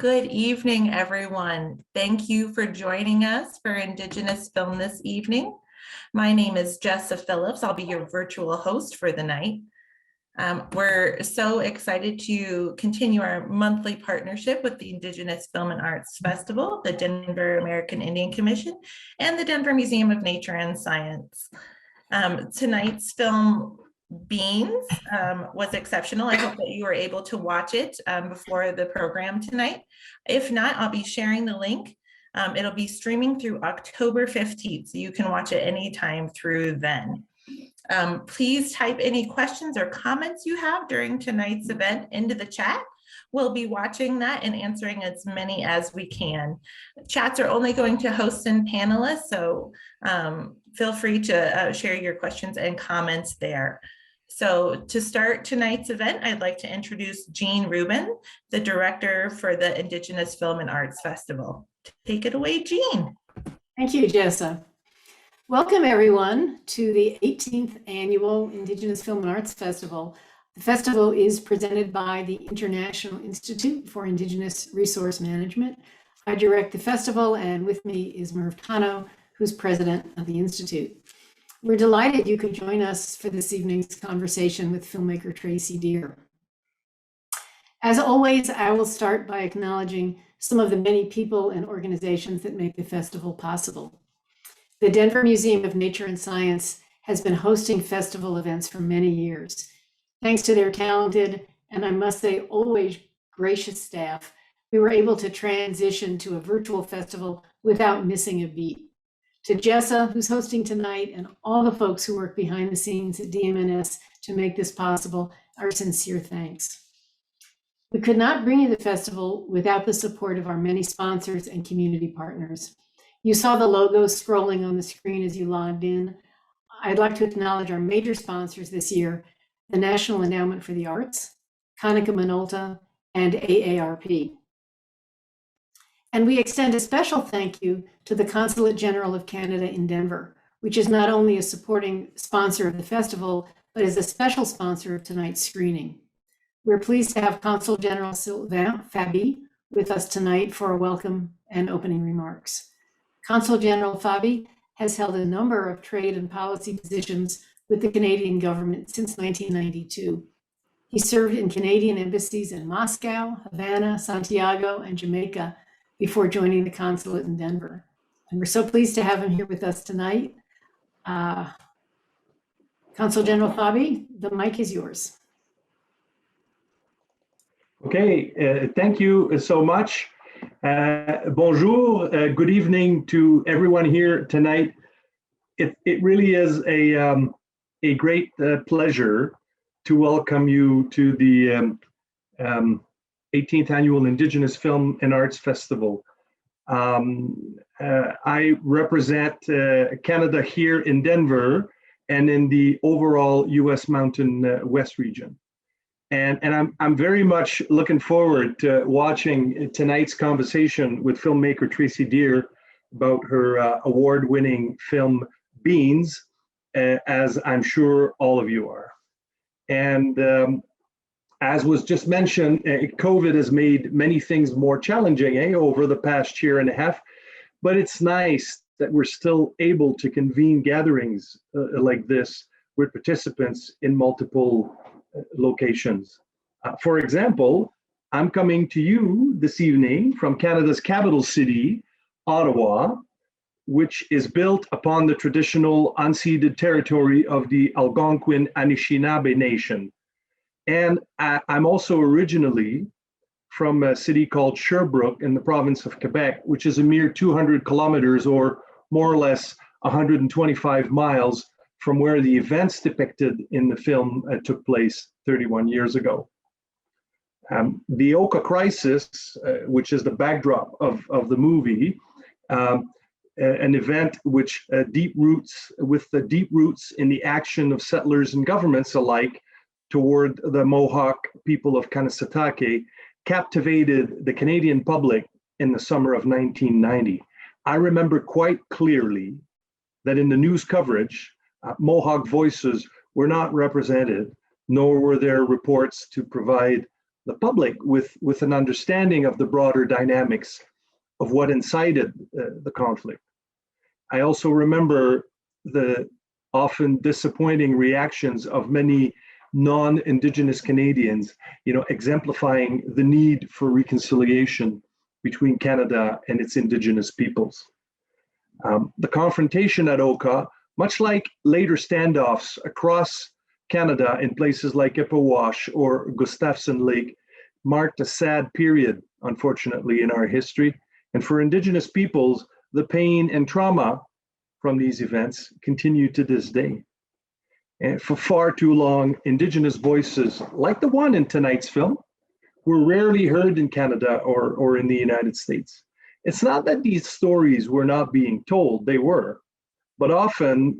Good evening, everyone. Thank you for joining us for Indigenous Film this evening. My name is Jessa Phillips. I'll be your virtual host for the night. We're so excited to continue our monthly partnership with the Indigenous Film and Arts Festival, the Denver American Indian Commission, and the Denver Museum of Nature and Science. Tonight's film, Beans, was exceptional. I hope that you were able to watch it before the program tonight. If not, I'll be sharing the link. It'll be streaming through October 15th, so you can watch it anytime through then. Please type any questions or comments you have during tonight's event into the chat. We'll be watching that and answering as many as we can. Chats are only going to hosts and panelists, so feel free to share your questions and comments there. So to start tonight's event, I'd like to introduce Jean Rubin, the director for the Indigenous Film and Arts Festival. Take it away, Jean. Thank you, Jessa. Welcome, everyone, to the 18th Annual Indigenous Film and Arts Festival. The festival is presented by the International Institute for Indigenous Resource Management. I direct the festival, and with me is Merv Tano, who's president of the Institute. We're delighted you could join us for this evening's conversation with filmmaker Tracy Deer. As always, I will start by acknowledging some of the many people and organizations that make the festival possible. The Denver Museum of Nature and Science has been hosting festival events for many years. Thanks to their talented, and I must say, always gracious staff, we were able to transition to a virtual festival without missing a beat. To Jessa, who's hosting tonight, and all the folks who work behind the scenes at DMNS to make this possible, our sincere thanks. We could not bring you the festival without the support of our many sponsors and community partners. You saw the logos scrolling on the screen as you logged in. I'd like to acknowledge our major sponsors this year, the National Endowment for the Arts, Konica Minolta, and AARP. And we extend a special thank you to the Consulate General of Canada in Denver, which is not only a supporting sponsor of the festival, but is a special sponsor of tonight's screening. We're pleased to have Consul General Sylvain Fabi with us tonight for a welcome and opening remarks. Consul General Fabi has held a number of trade and policy positions with the Canadian government since 1992. He served in Canadian embassies in Moscow, Havana, Santiago, and Jamaica before joining the consulate in Denver. And we're so pleased to have him here with us tonight. Consul General Fabi, the mic is yours. Okay, thank you so much. Bonjour, good evening to everyone here tonight. It really is a great pleasure to welcome you to the 18th Annual Indigenous Film and Arts Festival. I represent Canada here in Denver and in the overall US Mountain West region. And I'm very much looking forward to watching tonight's conversation with filmmaker Tracy Deer about her award-winning film Beans, as I'm sure all of you are. And as was just mentioned, COVID has made many things more challenging over the past year and a half, but it's nice that we're still able to convene gatherings like this with participants in multiple locations. For example, I'm coming to you this evening from Canada's capital city, Ottawa, which is built upon the traditional unceded territory of the Algonquin Anishinaabe Nation. And I'm also originally from a city called Sherbrooke in the province of Quebec, which is a mere 200 kilometers or more or less 125 miles from where the events depicted in the film took place 31 years ago. The Oka crisis, which is the backdrop of the movie, an event which deep roots in the action of settlers and governments alike toward the Mohawk people of Kanesatake, captivated the Canadian public in the summer of 1990. I remember quite clearly that in the news coverage, Mohawk voices were not represented, nor were there reports to provide the public with an understanding of the broader dynamics of what incited the conflict. I also remember the often disappointing reactions of many non-Indigenous Canadians, exemplifying the need for reconciliation between Canada and its Indigenous peoples. The confrontation at Oka, much like later standoffs across Canada in places like Ippawash or Gustafson Lake, marked a sad period, unfortunately, in our history. And for Indigenous peoples, the pain and trauma from these events continue to this day. And for far too long, Indigenous voices, like the one in tonight's film, were rarely heard in Canada or in the United States. It's not that these stories were not being told, they were, but often,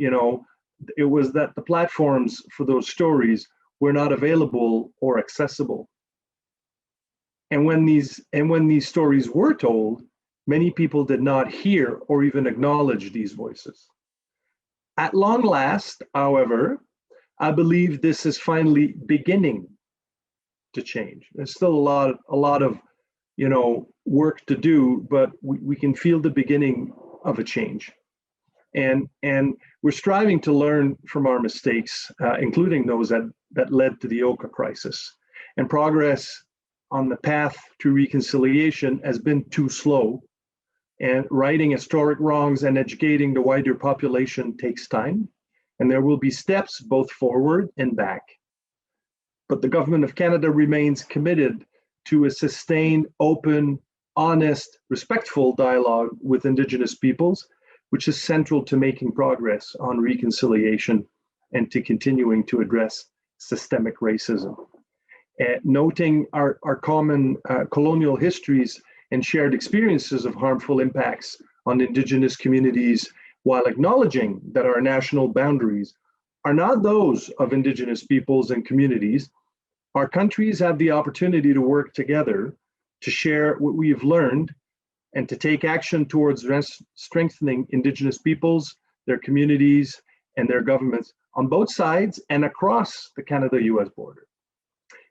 it was that the platforms for those stories were not available or accessible. And when these stories were told, many people did not hear or even acknowledge these voices. At long last, however, I believe this is finally beginning to change. There's still a lot of work to do, but we can feel the beginning of a change. And we're striving to learn from our mistakes, including those that led to the Oka crisis. And progress on the path to reconciliation has been too slow. And righting historic wrongs and educating the wider population takes time. And there will be steps both forward and back. But the Government of Canada remains committed to a sustained, open, honest, respectful dialogue with Indigenous peoples, which is central to making progress on reconciliation and to continuing to address systemic racism. Noting our common colonial histories and shared experiences of harmful impacts on Indigenous communities, while acknowledging that our national boundaries are not those of Indigenous peoples and communities, our countries have the opportunity to work together to share what we have learned and to take action towards strengthening Indigenous peoples, their communities, and their governments on both sides and across the Canada-US border.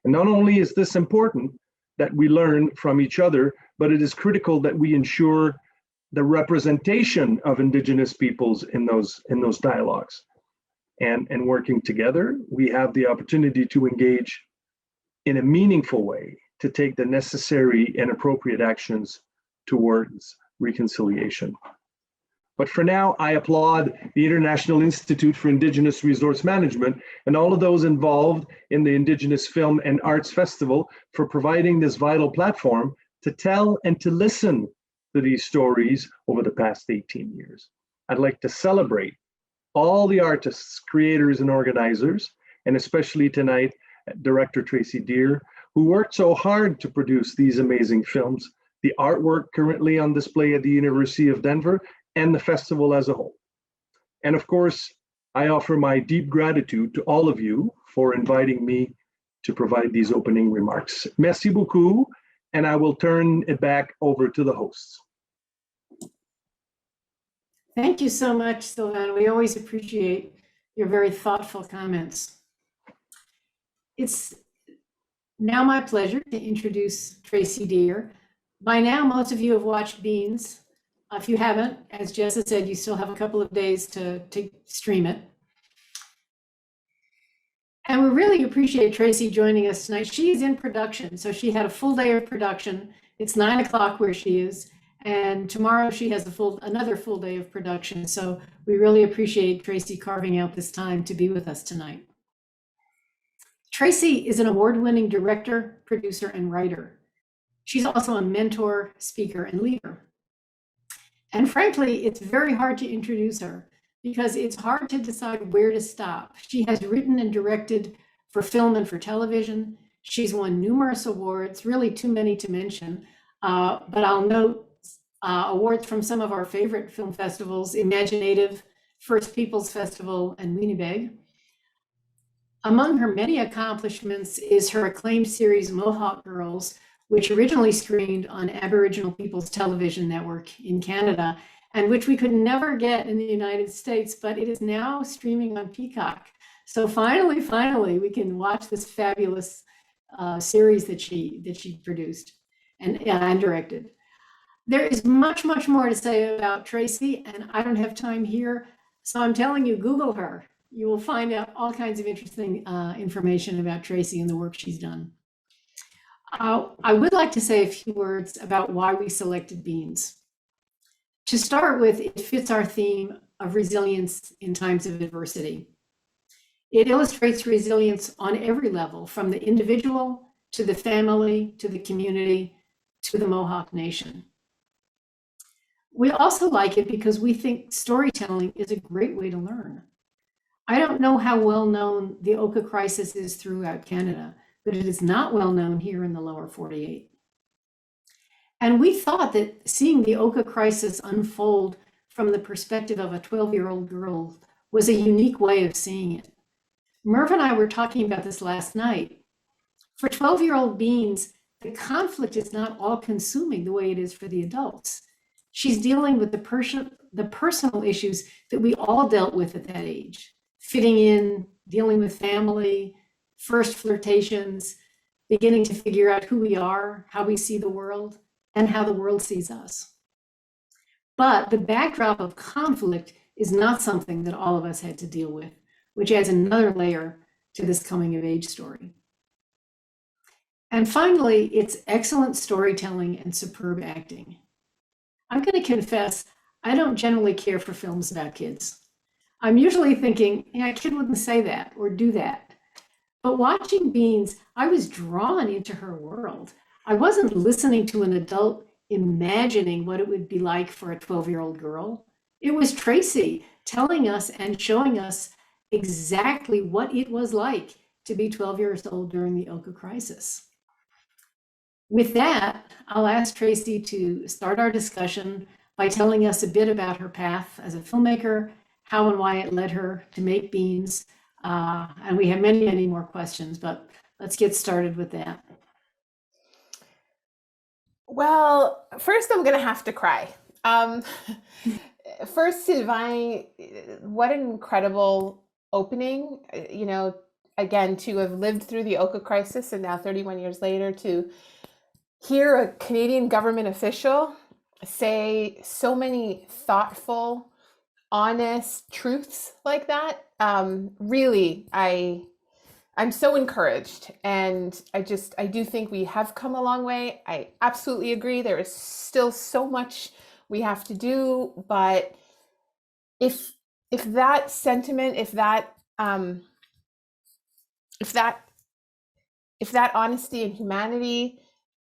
And not only is this important that we learn from each other, but it is critical that we ensure the representation of Indigenous peoples in those dialogues. And working together, we have the opportunity to engage in a meaningful way to take the necessary and appropriate actions towards reconciliation. But for now, I applaud the International Institute for Indigenous Resource Management and all of those involved in the Indigenous Film and Arts Festival for providing this vital platform to tell and to listen to these stories over the past 18 years. I'd like to celebrate all the artists, creators, and organizers, and especially tonight, Director Tracy Deer, who worked so hard to produce these amazing films, the artwork currently on display at the University of Denver, and the festival as a whole. And of course, I offer my deep gratitude to all of you for inviting me to provide these opening remarks. Merci beaucoup, and I will turn it back over to the hosts. Thank you so much, Sylvain. We always appreciate your very thoughtful comments. It's now my pleasure to introduce Tracy Deer. By now, most of you have watched Beans. If you haven't, as Jessa said, you still have a couple of days to stream it. And we really appreciate Tracy joining us tonight. She is in production, so she had a full day of production. It's 9 o'clock where she is, and tomorrow she has another full day of production. So we really appreciate Tracy carving out this time to be with us tonight. Tracy is an award-winning director, producer, and writer. She's also a mentor, speaker, and leader. And frankly, it's very hard to introduce her because it's hard to decide where to stop. She has written and directed for film and for television. She's won numerous awards, really too many to mention, but I'll note awards from some of our favorite film festivals, Imaginative, First Peoples Festival, and Winnipeg. Among her many accomplishments is her acclaimed series Mohawk Girls, which originally screened on Aboriginal People's Television Network in Canada, and which we could never get in the United States, but it is now streaming on Peacock. So finally, we can watch this fabulous series that she produced and directed. There is much, much more to say about Tracy, and I don't have time here. So I'm telling you, Google her. You will find out all kinds of interesting information about Tracy and the work she's done. I would like to say a few words about why we selected beans. To start with, it fits our theme of resilience in times of adversity. It illustrates resilience on every level, from the individual to the family, to the community, to the Mohawk Nation. We also like it because we think storytelling is a great way to learn. I don't know how well known the Oka crisis is throughout Canada, but it is not well known here in the lower 48. And we thought that seeing the Oka crisis unfold from the perspective of a 12-year-old girl was a unique way of seeing it. Merv and I were talking about this last night. For 12-year-old Beans, the conflict is not all consuming the way it is for the adults. She's dealing with the personal issues that we all dealt with at that age. Fitting in, dealing with family, first flirtations, beginning to figure out who we are, how we see the world, and how the world sees us. But the backdrop of conflict is not something that all of us had to deal with, which adds another layer to this coming of age story. And finally, it's excellent storytelling and superb acting. I'm going to confess, I don't generally care for films about kids. I'm usually thinking, a kid wouldn't say that or do that. But watching Beans, I was drawn into her world. I wasn't listening to an adult imagining what it would be like for a 12-year-old girl. It was Tracy telling us and showing us exactly what it was like to be 12 years old during the Oka crisis. With that, I'll ask Tracy to start our discussion by telling us a bit about her path as a filmmaker, how and why it led her to make Beans. And we have many, many more questions, but let's get started with that. Well, first I'm going to have to cry. First, Sylvain, what an incredible opening, again, to have lived through the Oka crisis and now 31 years later to hear a Canadian government official say so many thoughtful, honest truths like that. Really, I'm so encouraged, and I do think we have come a long way. I absolutely agree. There is still so much we have to do, but if that sentiment, if that honesty and humanity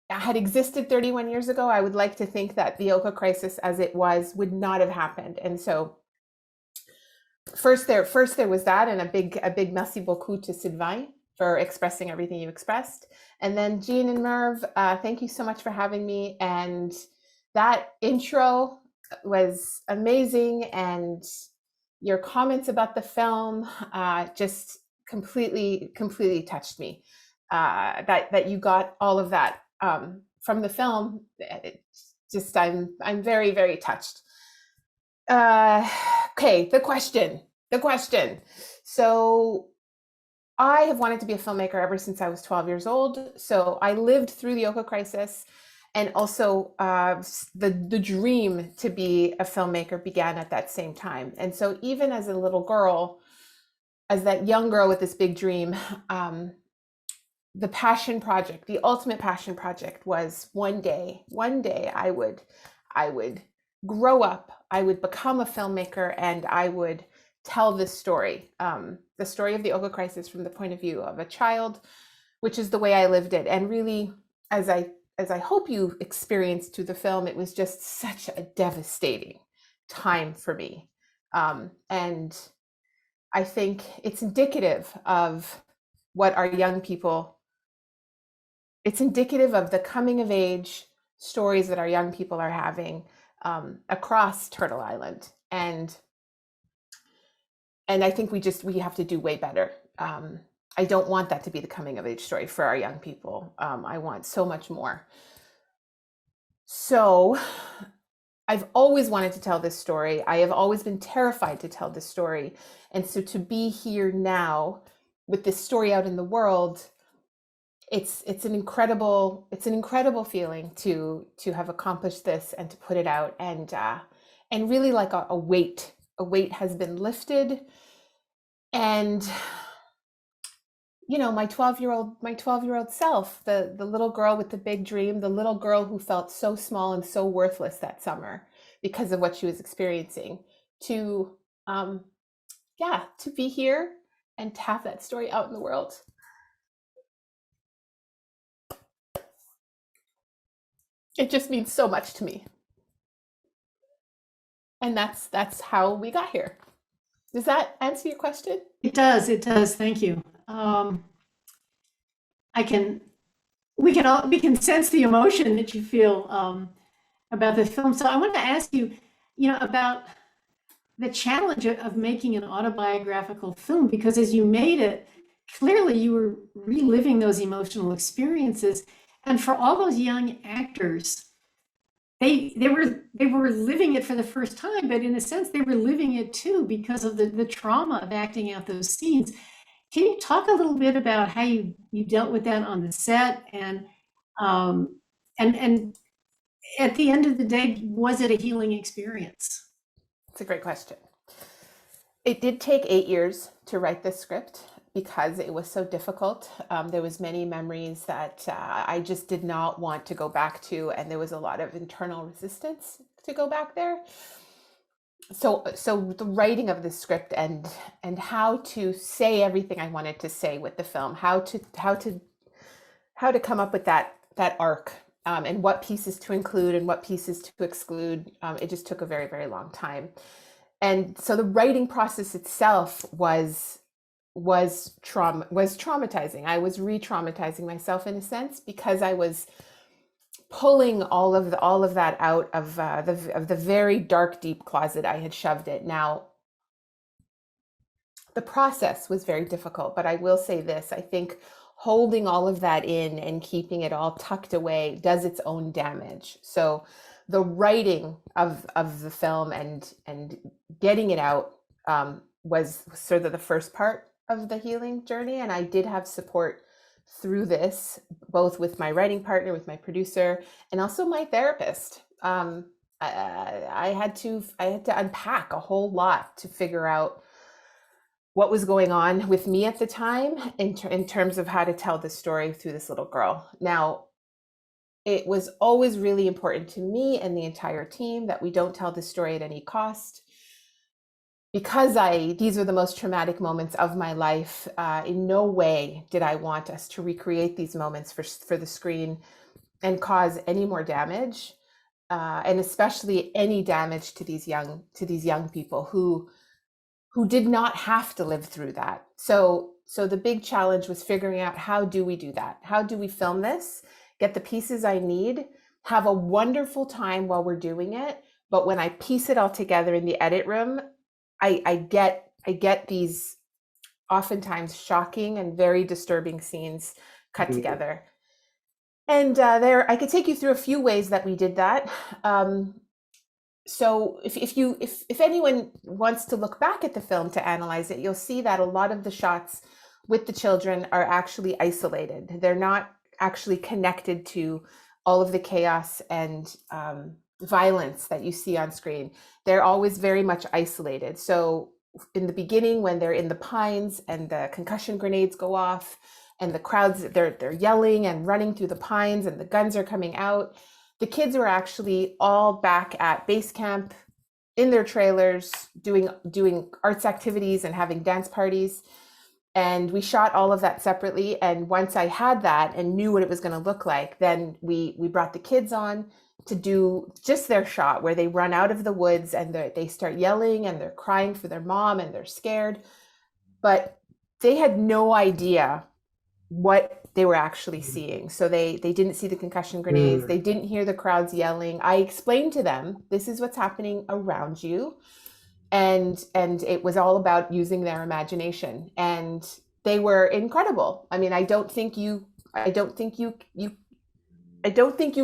had existed 31 years ago, I would like to think that the Oka crisis as it was would not have happened. And so first there was that, and a big merci beaucoup to Sylvain for expressing everything you expressed. And then Jean and Merv, thank you so much for having me. And that intro was amazing, and your comments about the film just completely touched me. That you got all of that from the film. I'm very, very touched. Okay, the question. So I have wanted to be a filmmaker ever since I was 12 years old. So I lived through the Oka crisis, and also the dream to be a filmmaker began at that same time. And so even as a little girl, as that young girl with this big dream, the passion project, the ultimate passion project was one day I would grow up, I would become a filmmaker, and I would tell this story, the story of the Oka crisis from the point of view of a child, which is the way I lived it. And really, as I hope you experienced through the film, it was just such a devastating time for me. And I think it's indicative of what our young people, it's indicative of the coming of age stories that our young people are having across Turtle Island. And I think we have to do way better. I don't want that to be the coming of age story for our young people. I want so much more. So I've always wanted to tell this story. I have always been terrified to tell this story. And so to be here now with this story out in the world, it's an incredible feeling to have accomplished this and to put it out, and really like a weight has been lifted. And you know, my 12-year-old self, the little girl with the big dream, the little girl who felt so small and so worthless that summer because of what she was experiencing, to to be here and to have that story out in the world. It just means so much to me. And that's how we got here. Does that answer your question? It does. Thank you. We can sense the emotion that you feel about the film. So I want to ask you, about the challenge of making an autobiographical film, because as you made it, clearly you were reliving those emotional experiences. And for all those young actors, they were living it for the first time, but in a sense they were living it too because of the trauma of acting out those scenes. Can you talk a little bit about how you dealt with that on the set, and at the end of the day, was it a healing experience? It's a great question. It did take 8 years to write this script because it was so difficult. There was many memories that I just did not want to go back to, and there was a lot of internal resistance to go back there. So the writing of the script and how to say everything I wanted to say with the film, how to come up with that arc, and what pieces to include and what pieces to exclude, it just took a very, very long time. And so the writing process itself was traumatizing. I was re-traumatizing myself in a sense, because I was pulling all of that out of the very dark, deep closet I had shoved it. Now, the process was very difficult, but I will say this: I think holding all of that in and keeping it all tucked away does its own damage. So the writing of the film and getting it out was sort of the first part of the healing journey. And I did have support through this, both with my writing partner, with my producer, and also my therapist. I had to unpack a whole lot to figure out what was going on with me at the time in terms of how to tell the story through this little girl. Now, it was always really important to me and the entire team that we don't tell the story at any cost, because these were the most traumatic moments of my life. In no way did I want us to recreate these moments for the screen and cause any more damage, and especially any damage to these young people who did not have to live through that. So the big challenge was figuring out, how do we do that? How do we film this, get the pieces I need, have a wonderful time while we're doing it, but when I piece it all together in the edit room, I get these oftentimes shocking and very disturbing scenes cut together. And I could take you through a few ways that we did that. So if anyone wants to look back at the film to analyze it, you'll see that a lot of the shots with the children are actually isolated. They're not actually connected to all of the chaos and violence that you see on screen. They're always very much isolated. So in the beginning, when they're in the pines and the concussion grenades go off and the crowds, they're yelling and running through the pines and the guns are coming out, the kids were actually all back at base camp in their trailers doing arts activities and having dance parties. And we shot all of that separately. And once I had that and knew what it was going to look like, then we brought the kids on to do just their shot where they run out of the woods and they start yelling and they're crying for their mom and they're scared. But they had no idea what they were actually seeing. So they didn't see the concussion grenades. They didn't hear the crowds yelling. I explained to them, this is what's happening around you. And it was all about using their imagination. And they were incredible. I mean, I don't think you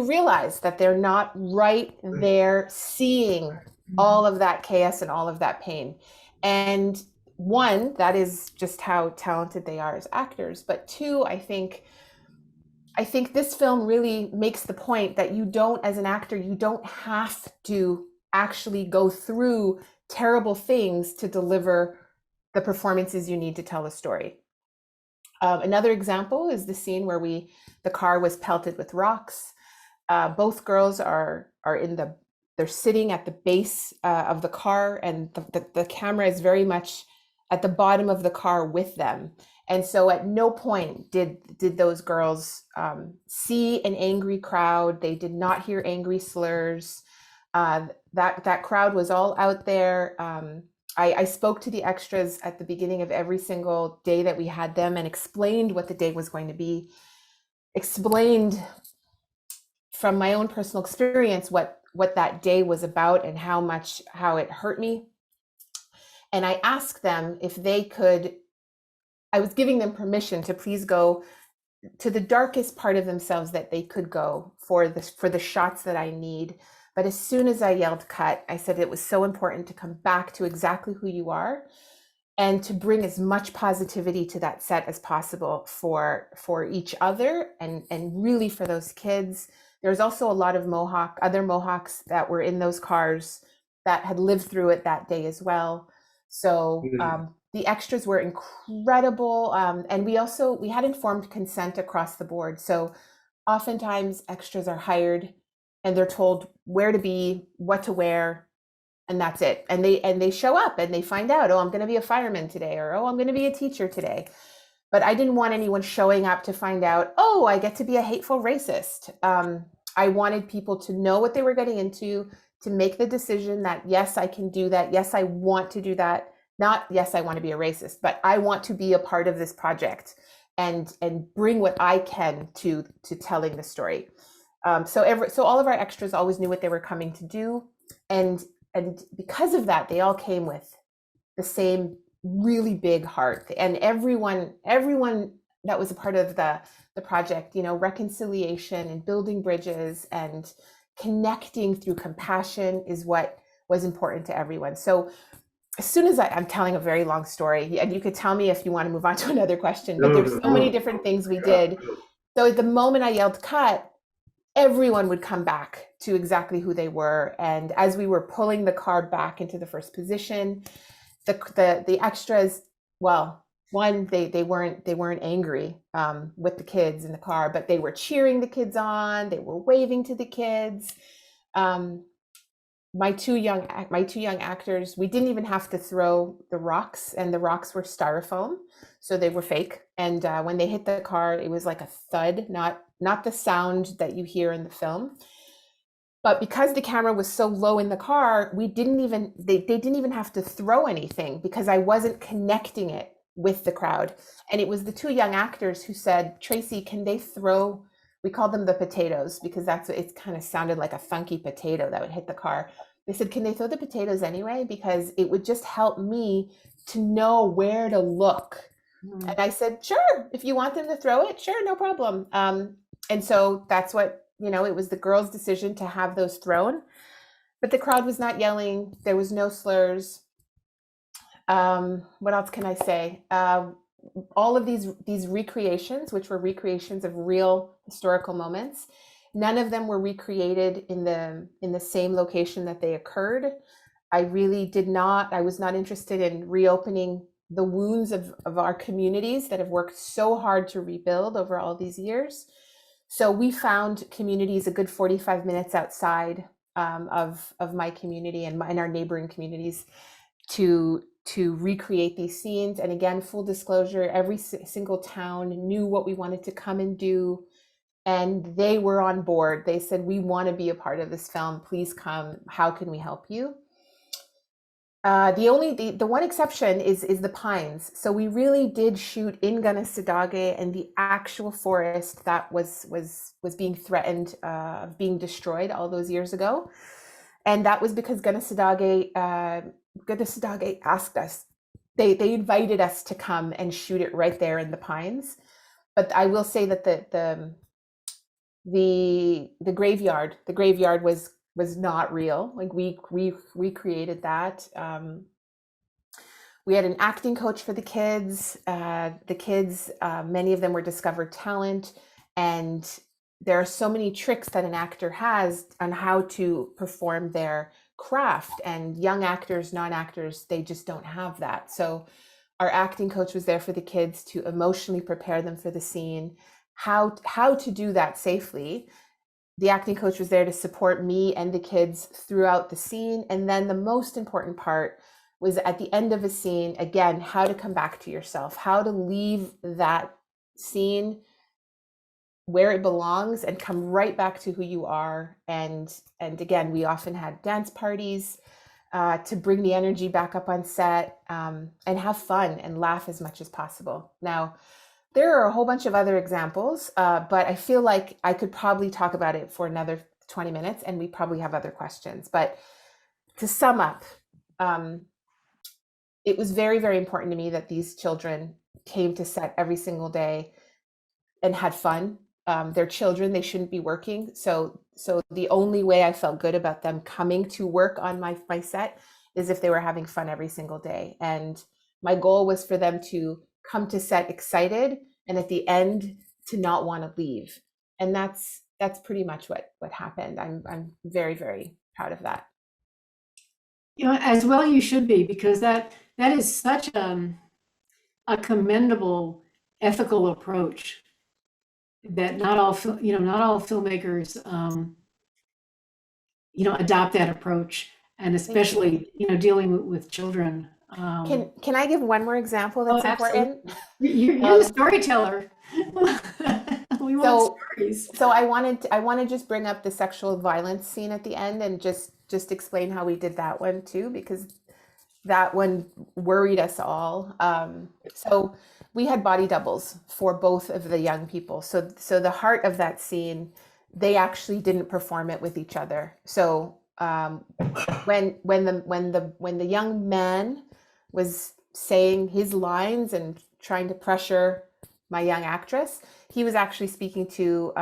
realize that they're not right there seeing all of that chaos and all of that pain. And one, that is just how talented they are as actors. But two, I think I think this film really makes the point that you don't, as an actor, you don't have to actually go through terrible things to deliver the performances you need to tell a story. Another example is the scene where the car was pelted with rocks. Both girls are they're sitting at the base of the car, and the camera is very much at the bottom of the car with them. And so at no point did those girls see an angry crowd. They did not hear angry slurs. That crowd was all out there. I spoke to the extras at the beginning of every single day that we had them and explained what the day was going to be, explained from my own personal experience what that day was about and how it hurt me. And I asked them if they could, I was giving them permission to please go to the darkest part of themselves that they could go for the shots that I need. But as soon as I yelled cut, I said it was so important to come back to exactly who you are and to bring as much positivity to that set as possible for each other and really for those kids. There's also a lot of other Mohawks that were in those cars that had lived through it that day as well. So the extras were incredible. And we had informed consent across the board. So oftentimes extras are hired and they're told where to be, what to wear, and that's it. And they show up and they find out, oh, I'm going to be a fireman today, or oh, I'm going to be a teacher today. But I didn't want anyone showing up to find out, oh, I get to be a hateful racist. I wanted people to know what they were getting into, to make the decision that, yes, I can do that. Yes, I want to do that. Not, yes, I want to be a racist, but I want to be a part of this project and bring what I can to telling the story. So all of our extras always knew what they were coming to do. And because of that, they all came with the same really big heart. And everyone that was a part of the project, reconciliation and building bridges and connecting through compassion is what was important to everyone. So as soon as I'm telling a very long story, and you could tell me if you want to move on to another question, but there's so many different things we did. So at the moment I yelled cut, everyone would come back to exactly who they were. And as we were pulling the car back into the first position, the extras, well, one, they weren't angry with the kids in the car, but they were cheering the kids on. They were waving to the kids. My two young actors, we didn't even have to throw the rocks, and the rocks were styrofoam, so they were fake. And when they hit the car, it was like a thud, not the sound that you hear in the film. But because the camera was so low in the car, they didn't even have to throw anything because I wasn't connecting it with the crowd. And it was the two young actors who said, Tracy, can they throw, we called them the potatoes because it kind of sounded like a funky potato that would hit the car. They said, can they throw the potatoes anyway? Because it would just help me to know where to look. Mm. And I said, sure, if you want them to throw it, sure, no problem. And so that's what, it was the girls' decision to have those thrown, but the crowd was not yelling. There was no slurs. What else can I say? All of these recreations, which were recreations of real historical moments, none of them were recreated in the same location that they occurred. I was not interested in reopening the wounds of our communities that have worked so hard to rebuild over all these years. So we found communities a good 45 minutes outside of my community and our neighboring communities to recreate these scenes. And again, full disclosure, every single town knew what we wanted to come and do, and they were on board. They said, we want to be a part of this film. Please come. How can we help you? The one exception is the pines. So we really did shoot in Gunnesadage and the actual forest that was being threatened of being destroyed all those years ago. And that was because Gunnesadage asked us, they invited us to come and shoot it right there in the pines. But I will say that the graveyard was not real. Like we recreated that. We had an acting coach for the kids. Many of them were discovered talent, And there are so many tricks that an actor has on how to perform their craft, and young actors, non-actors, they just don't have that. So our acting coach was there for the kids to emotionally prepare them for the scene, how to do that safely. The acting coach was there to support me and the kids throughout the scene. And then the most important part was at the end of a scene, again, how to come back to yourself, how to leave that scene where it belongs and come right back to who you are. And again, we often had dance parties to bring the energy back up on set, and have fun and laugh as much as possible. Now, there are a whole bunch of other examples, but I feel like I could probably talk about it for another 20 minutes, and we probably have other questions. But to sum up, it was very, very important to me that these children came to set every single day and had fun. They're children, they shouldn't be working. So the only way I felt good about them coming to work on my set is if they were having fun every single day. And my goal was for them to come to set excited, and at the end to not want to leave. And that's pretty much what happened. I'm very, very proud of that. You know, as well you should be, because that is such a commendable ethical approach that not all filmmakers adopt that approach, and especially dealing with children. Can I give one more example that's important? You're the storyteller. We want stories. So I want to just bring up the sexual violence scene at the end and just explain how we did that one too, because that one worried us all. So we had body doubles for both of the young people. So the heart of that scene, they actually didn't perform it with each other. So when the young man was saying his lines and trying to pressure my young actress, he was actually speaking to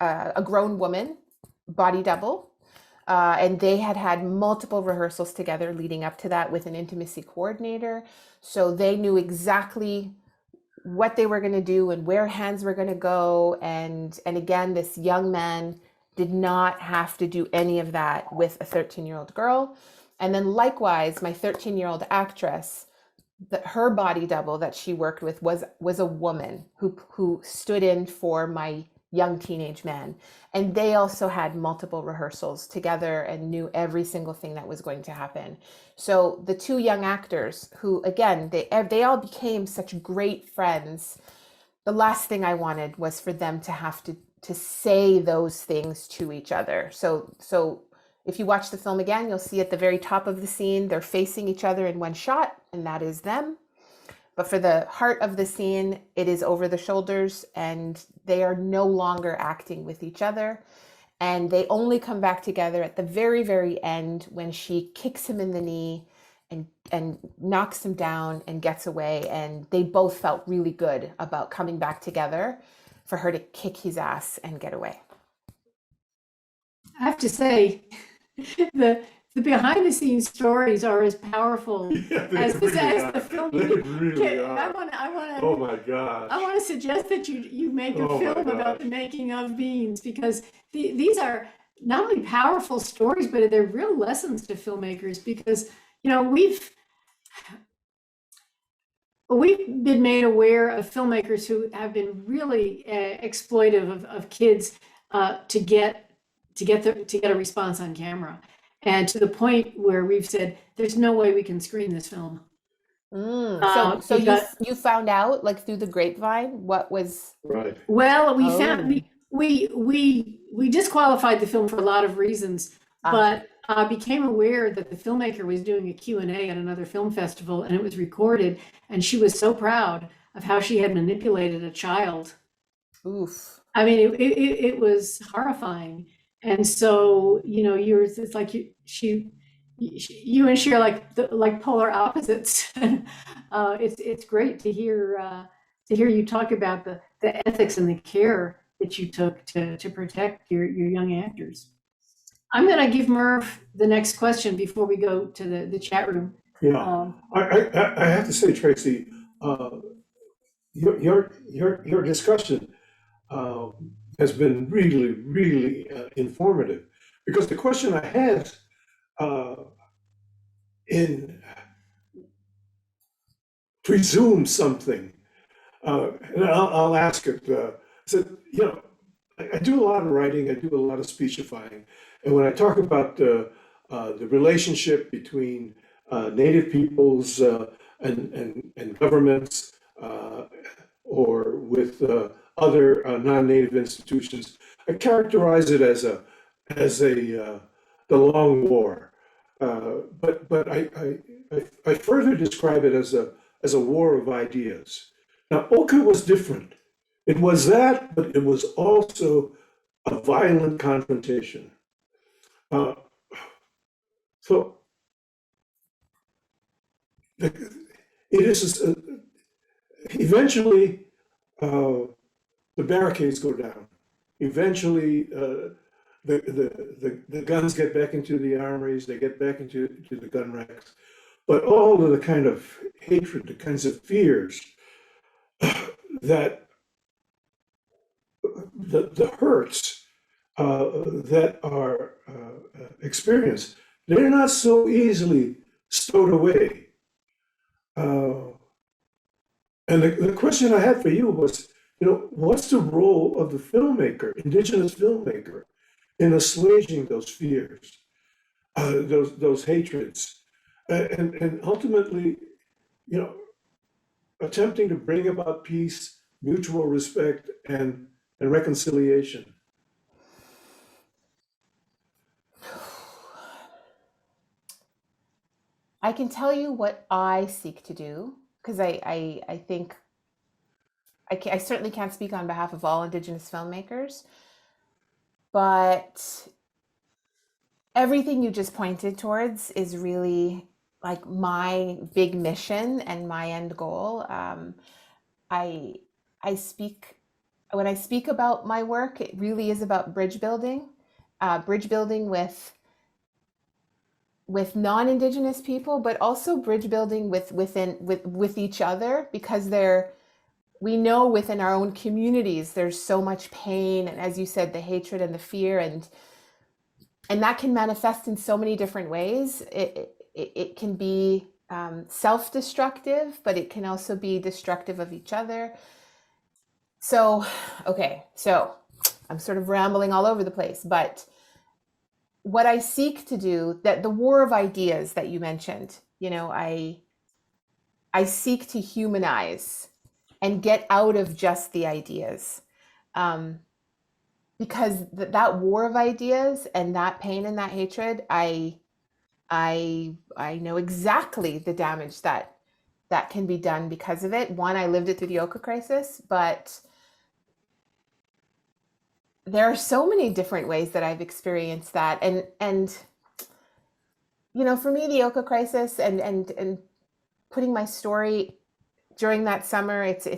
a grown woman, body double. And they had multiple rehearsals together leading up to that with an intimacy coordinator. So they knew exactly what they were going to do and where hands were going to go. And again, this young man did not have to do any of that with a 13-year-old girl. And then likewise, my 13-year-old actress, her body double that she worked with was a woman who stood in for my young teenage man. And they also had multiple rehearsals together and knew every single thing that was going to happen. So the two young actors who, again, they all became such great friends. The last thing I wanted was for them to have to say those things to each other. So if you watch the film again, you'll see at the very top of the scene, they're facing each other in one shot, and that is them. But for the heart of the scene, it is over the shoulders, and they are no longer acting with each other. And they only come back together at the very, very end when she kicks him in the knee and knocks him down and gets away. And they both felt really good about coming back together for her to kick his ass and get away. I have to say, the behind the scenes stories are as powerful as the film. They really are. I want to. Oh my gosh. I want to suggest that you make a film about the making of Beans, because these are not only powerful stories, but they're real lessons to filmmakers. Because we've been made aware of filmmakers who have been really exploitive of kids to get a response on camera. And to the point where we've said, there's no way we can screen this film. So you found out, like, through the grapevine what was right? Well, we found we disqualified the film for a lot of reasons, but became aware that the filmmaker was doing a Q&A at another film festival, and it was recorded, and she was so proud of how she had manipulated a child. Oof. I mean, it was horrifying. And so, it's like you and she are like polar opposites. It's great to hear you talk about the ethics and the care that you took to protect your young actors. I'm going to give Merv the next question before we go to the chat room. Yeah, I have to say, Tracy, your discussion has been really, really informative. Because the question I had uh, in presume something, and I'll ask it. I said, I do a lot of writing, I do a lot of speechifying, and when I talk about the relationship between Native peoples and governments, or with other non-native institutions, I characterize it as the long war. But I further describe it as a war of ideas. Now, Oka was different. It was that, but it was also a violent confrontation. Uh, so it is eventually the barricades go down. Eventually, the guns get back into the armories. They get back into the gun racks. But all of the kind of hatred, the kinds of fears that the hurts that are experienced, they're not so easily stowed away. And the question I had for you was, what's the role of the filmmaker, indigenous filmmaker, in assuaging those fears, those hatreds, and ultimately, you know, attempting to bring about peace, mutual respect, and reconciliation. I can tell you what I seek to do, because I think I certainly can't speak on behalf of all Indigenous filmmakers, but everything you just pointed towards is really like my big mission and my end goal. I I speak when I speak about my work, it really is about bridge building with non-Indigenous people, but also bridge building with each other, because we know within our own communities there's so much pain, and as you said, the hatred and the fear, and that can manifest in so many different ways. It can be self-destructive, but it can also be destructive of each other. So, okay, so I'm sort of rambling all over the place, but what I seek to do, that the war of ideas that you mentioned, I seek to humanize and get out of just the ideas. Because that war of ideas and that pain and that hatred, I know exactly the damage that can be done because of it. One, I lived it through the Oka crisis, but there are so many different ways that I've experienced that. And for me, the Oka crisis and putting my story during that summer, it's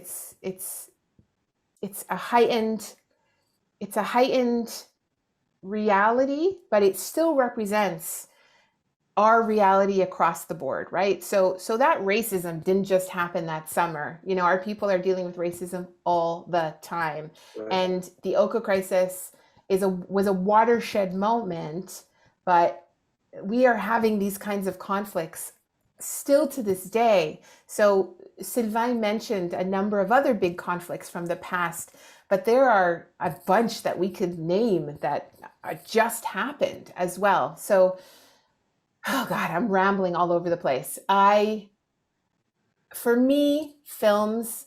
a heightened reality, but it still represents our reality across the board, right? So that racism didn't just happen that summer. Our people are dealing with racism all the time. Right. And the Oka crisis was a watershed moment, but we are having these kinds of conflicts still to this day. So Sylvain mentioned a number of other big conflicts from the past, but there are a bunch that we could name that just happened as well. So, oh God, I'm rambling all over the place. For me, films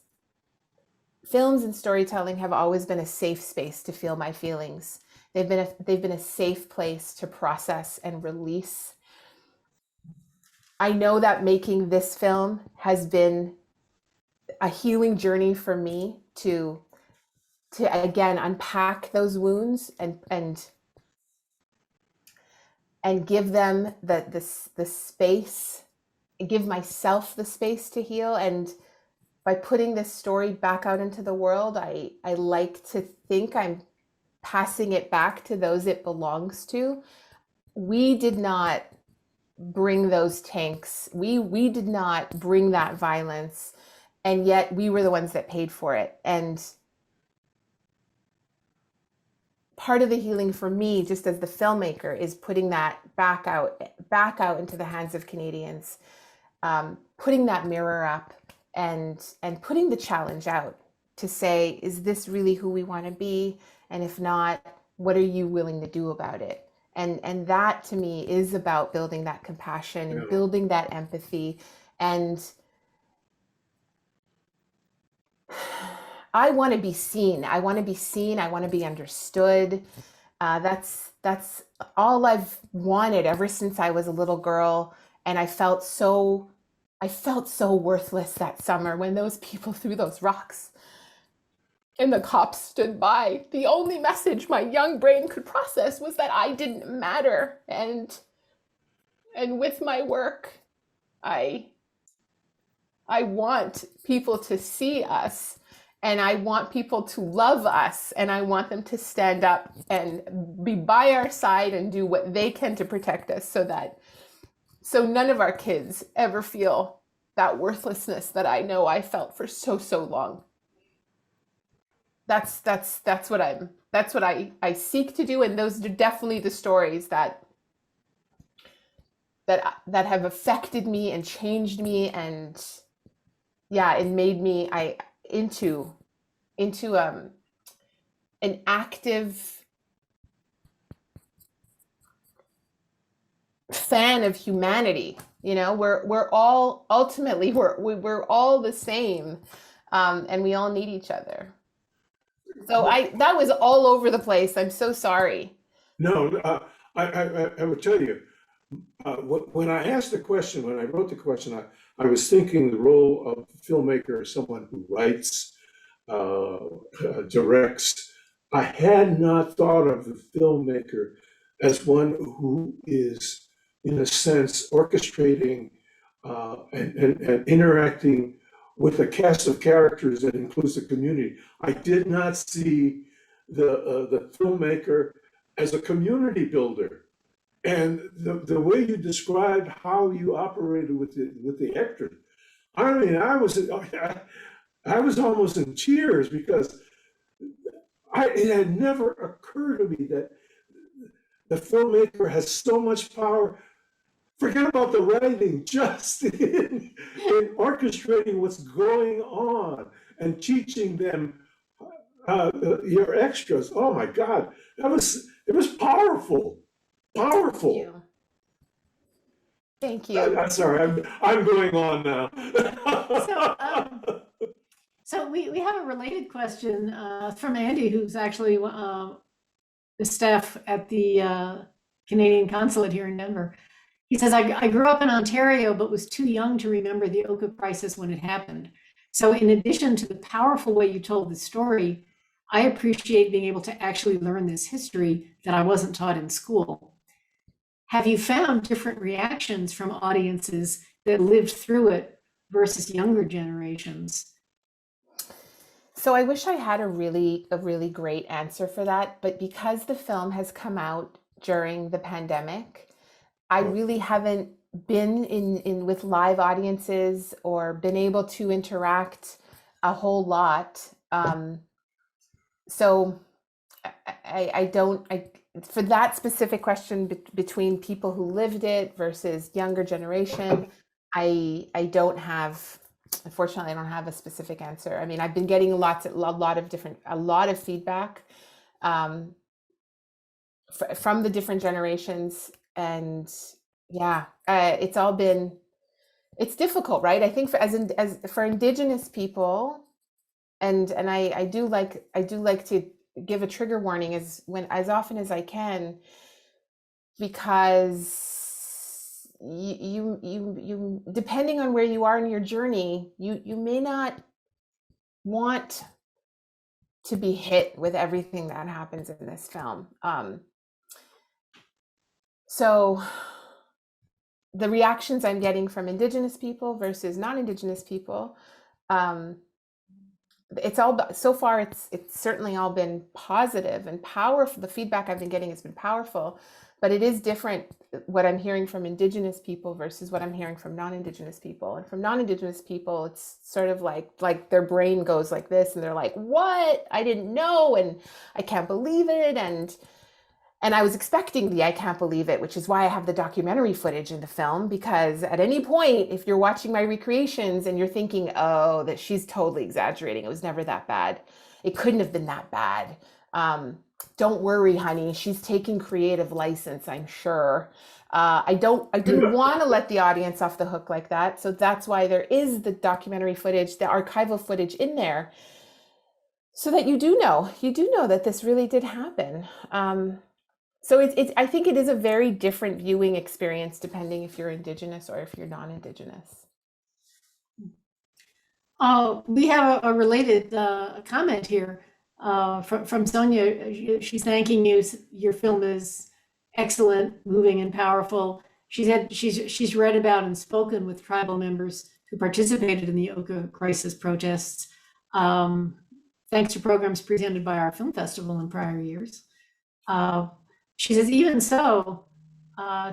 and storytelling have always been a safe space to feel my feelings. They've been a safe place to process and release. I know that making this film has been a healing journey for me to again unpack those wounds and give them the space, give myself the space to heal. And by putting this story back out into the world, I like to think I'm passing it back to those it belongs to. We did not bring those tanks. We did not bring that violence, and yet we were the ones that paid for it. And part of the healing for me, just as the filmmaker, is putting that back out into the hands of Canadians, putting that mirror up and putting the challenge out to say, is this really who we want to be? And if not, what are you willing to do about it? And that to me is about building that compassion and building that empathy. And I want to be seen. I want to be seen. I want to be understood. That's all I've wanted ever since I was a little girl. And I felt so worthless that summer when those people threw those rocks and the cops stood by. The only message my young brain could process was that I didn't matter. And with my work, I want people to see us, and I want people to love us, and I want them to stand up and be by our side and do what they can to protect us, so none of our kids ever feel that worthlessness that I know I felt for so long. That's what I seek to do, and those are definitely the stories that have affected me and changed me, and it made me into an active fan of humanity. You know, we're all ultimately we're all the same, and we all need each other. So that was all over the place. I'm so sorry. No, I would tell you, when I asked the question, when I wrote the question, I was thinking the role of the filmmaker as someone who writes, directs. I had not thought of the filmmaker as one who is, in a sense, orchestrating and interacting with a cast of characters that includes the community. I did not see the filmmaker as a community builder. And the way you described how you operated with the actors, I mean, I was almost in tears, because it had never occurred to me that the filmmaker has so much power. Forget about the writing, just in orchestrating what's going on and teaching them your extras. Oh my God, it was powerful. Powerful. Thank you. I'm sorry, I'm going on now. So we have a related question from Andy, who's actually the staff at the Canadian Consulate here in Denver. He says, I grew up in Ontario, but was too young to remember the Oka crisis when it happened. So in addition to the powerful way you told the story, I appreciate being able to actually learn this history that I wasn't taught in school. Have you found different reactions from audiences that lived through it versus younger generations? So I wish I had a really great answer for that, but because the film has come out during the pandemic, I really haven't been in with live audiences or been able to interact a whole lot. So I don't, for that specific question between people who lived it versus younger generation, I don't have, unfortunately, I don't have a specific answer. I mean, I've been getting a lot of feedback from the different generations, and it's difficult, right? I think for Indigenous people, and I do like to give a trigger warning as often as I can, because you depending on where you are in your journey, you may not want to be hit with everything that happens in this film. So the reactions I'm getting from Indigenous people versus non-Indigenous people, it's all, so far it's certainly all been positive and powerful. The feedback I've been getting has been powerful. but it is different what I'm hearing from Indigenous people versus what I'm hearing from non-Indigenous people. And from non-Indigenous people, it's sort of like their brain goes like this, and they're like, "What? I didn't know, and I can't believe it." And I was expecting the I can't believe it, which is why I have the documentary footage in the film, because at any point, if you're watching my recreations and you're thinking, oh, that she's totally exaggerating, it was never that bad. It couldn't have been that bad. Don't worry, honey. She's taking creative license, I'm sure. I didn't want to let the audience off the hook like that. So that's why there is the documentary footage, the archival footage in there, so that you do know that this really did happen. So I think it is a very different viewing experience depending if you're Indigenous or if you're non-Indigenous. We have a related comment here from Sonia. She's thanking you. Your film is excellent, moving, and powerful. She said she's read about and spoken with tribal members who participated in the Oka crisis protests, thanks to programs presented by our film festival in prior years. She says, even so,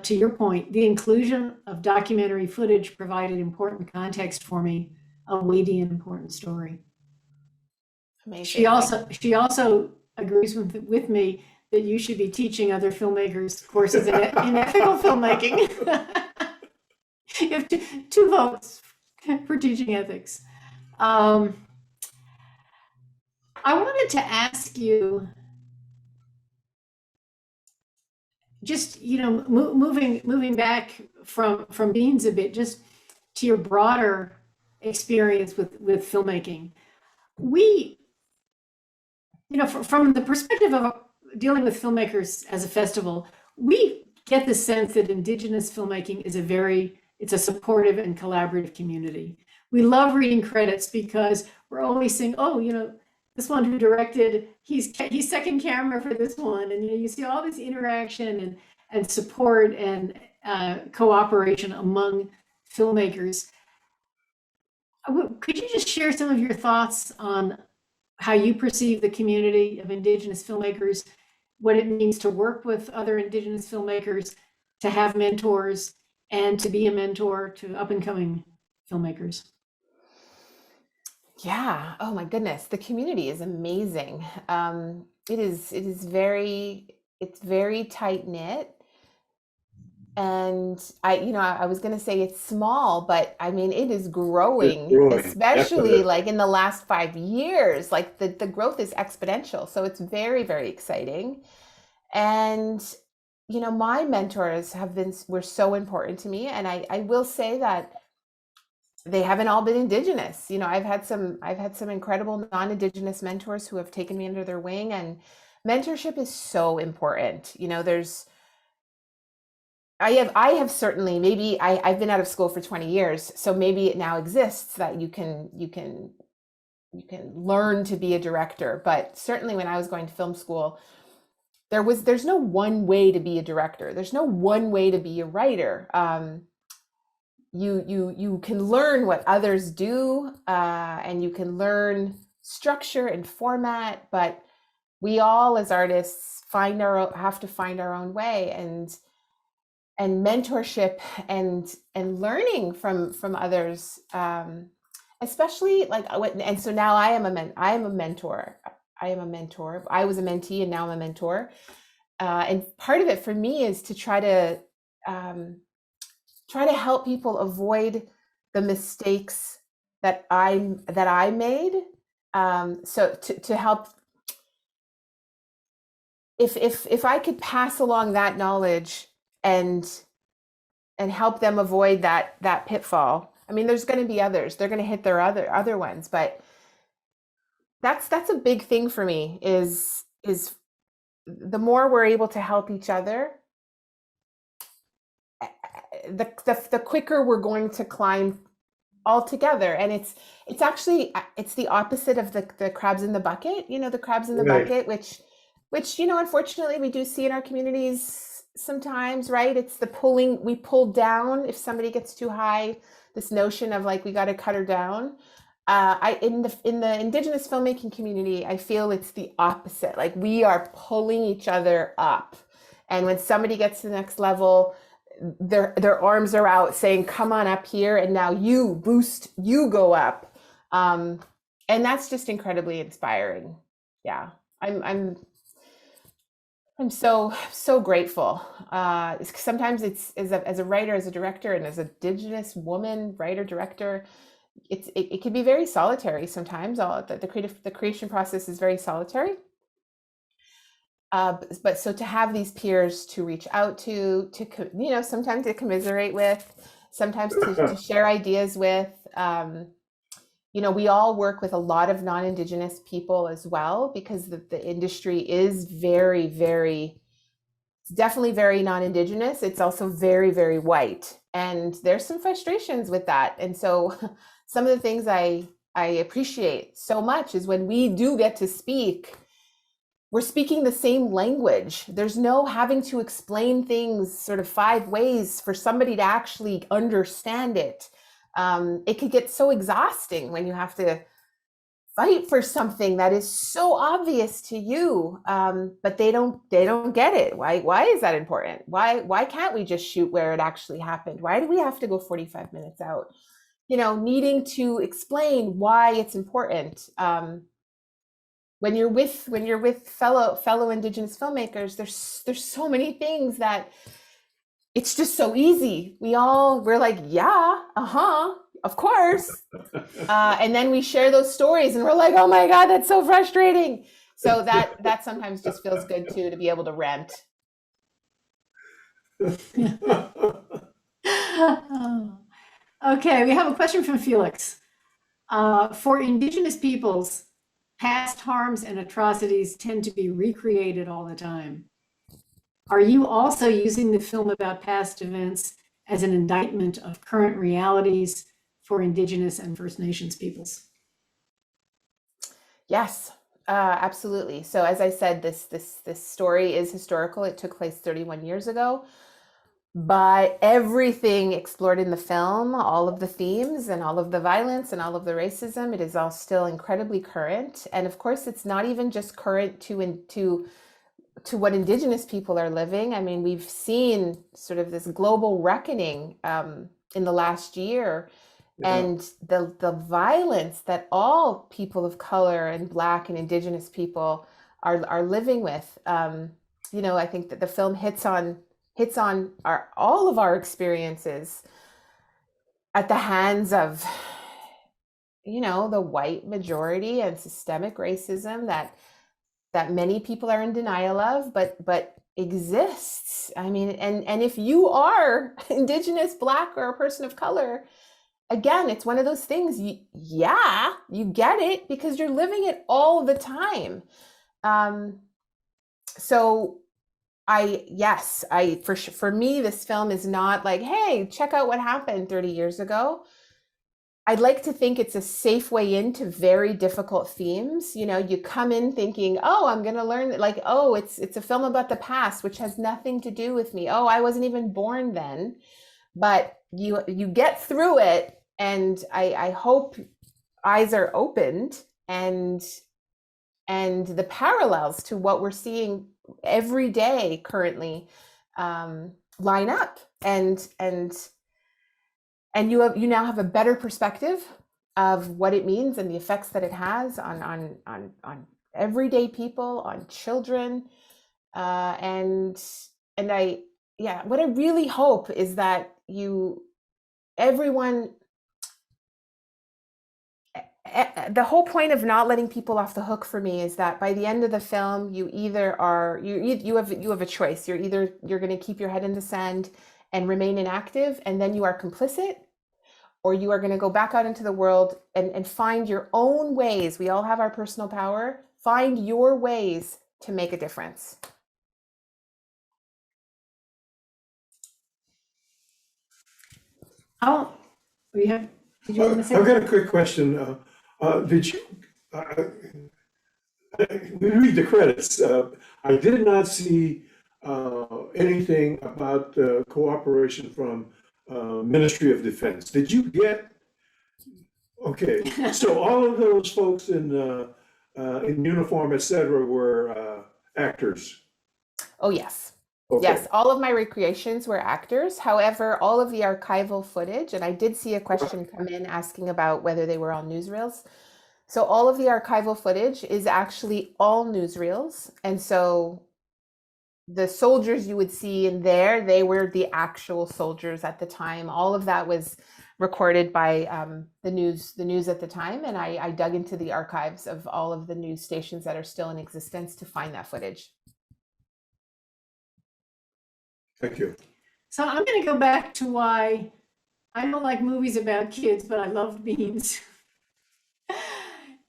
to your point, the inclusion of documentary footage provided important context for me, a weighty and important story. Amazing. She also agrees with me that you should be teaching other filmmakers courses in ethical filmmaking. You have two votes for teaching ethics. I wanted to ask you, just, moving back from Beans a bit, just to your broader experience with filmmaking. We, from the perspective of dealing with filmmakers as a festival, we get the sense that Indigenous filmmaking is it's a supportive and collaborative community. We love reading credits because we're always saying, oh, this one who directed, he's second camera for this one. And you see all this interaction and support and cooperation among filmmakers. Could you just share some of your thoughts on how you perceive the community of Indigenous filmmakers, what it means to work with other Indigenous filmmakers, to have mentors, and to be a mentor to up and coming filmmakers? Yeah. Oh my goodness. The community is amazing. It's very tight knit. And I was going to say it's small, but I mean, it is growing, especially definitely. like in the last 5 years, like the growth is exponential. So it's very, very exciting. And, my mentors were so important to me. And I will say that they haven't all been Indigenous. I've had some incredible non-Indigenous mentors who have taken me under their wing, and mentorship is so important. I have certainly, maybe I've been out of school for 20 years, so maybe it now exists that you can learn to be a director. But certainly when I was going to film school, there's no one way to be a director. There's no one way to be a writer. You can learn what others do, and you can learn structure and format, but we all as artists have to find our own way, and mentorship and learning from others, especially and so now I am a mentor. I was a mentee, and now I'm a mentor, and part of it for me is to try to help people avoid the mistakes that I made. So to help, if I could pass along that knowledge and help them avoid that pitfall. I mean, there's going to be others. They're going to hit their other ones, but that's a big thing for me. Is the more we're able to help each other, the quicker we're going to climb all together. And it's actually the opposite of the crabs in the bucket. The crabs in the bucket, which unfortunately we do see in our communities sometimes, right? It's the pulling, we pull down if somebody gets too high, this notion of like, we got to cut her down. In the Indigenous filmmaking community, I feel it's the opposite. Like, we are pulling each other up, And when somebody gets to the next level, their arms are out saying, come on up here, and now you go up. And that's just incredibly inspiring. Yeah, I'm so grateful. Sometimes it's as a writer, as a director, and as an Indigenous woman writer director, it can be very solitary sometimes. The creation process is very solitary. But so to have these peers to reach out to sometimes to commiserate with, sometimes to share ideas with. We all work with a lot of non-Indigenous people as well, because the industry is very, very, definitely very non-Indigenous. It's also very, very white. And there's some frustrations with that. And so some of the things I appreciate so much is when we do get to speak, we're speaking the same language. There's no having to explain things sort of 5 ways for somebody to actually understand it. It could get so exhausting when you have to fight for something that is so obvious to you, but they don't get it. Why is that important? Why can't we just shoot where it actually happened? Why do we have to go 45 minutes out? Needing to explain why it's important. When you're with fellow Indigenous filmmakers, there's so many things that it's just so easy. We're like, yeah, of course. And then we share those stories and we're like, oh my God, that's so frustrating. So that sometimes just feels good too, to be able to rant. Okay, we have a question from Felix. For Indigenous peoples, past harms and atrocities tend to be recreated all the time. Are you also using the film about past events as an indictment of current realities for Indigenous and First Nations peoples? Yes, absolutely. So as I said, this story is historical. It took place 31 years ago. But everything explored in the film, all of the themes and all of the violence and all of the racism, it is all still incredibly current. And of course, it's not even just current to what Indigenous people are living. I mean, we've seen sort of this global reckoning in the last year, and the violence that all people of color and Black and Indigenous people are living with. I think that the film hits on all of our experiences at the hands of, the white majority and systemic racism that many people are in denial of, but exists. I mean, and if you are Indigenous, Black, or a person of color, again, it's one of those things, you get it because you're living it all the time. So for me, this film is not like, hey, check out what happened 30 years ago. I'd like to think it's a safe way into very difficult themes. You come in thinking, oh, I'm going to learn that, like, oh, it's a film about the past, which has nothing to do with me. Oh, I wasn't even born then. But you get through it, and I hope eyes are opened and the parallels to what we're seeing every day currently line up, and you now have a better perspective of what it means and the effects that it has on everyday people, on children, and what I really hope is that everyone. The whole point of not letting people off the hook for me is that by the end of the film, you have a choice. You're going to keep your head in the sand and remain inactive, and then you are complicit, or you are going to go back out into the world and find your own ways. We all have our personal power. Find your ways to make a difference. Did you want to say? I've got a quick question. Did you, we read the credits. I did not see anything about cooperation from Ministry of Defense. Did you get? Okay, so all of those folks in uniform, et cetera, were actors. Oh yes, Okay. Yes, all of my recreations were actors. However, all of the archival footage, and I did see a question come in asking about whether they were all newsreels. So all of the archival footage is actually all newsreels. And so the soldiers you would see in there, they were the actual soldiers at the time. All of that was recorded by the news at the time. And I dug into the archives of all of the news stations that are still in existence to find that footage. Thank you. So I'm going to go back to why I don't like movies about kids, but I love beans.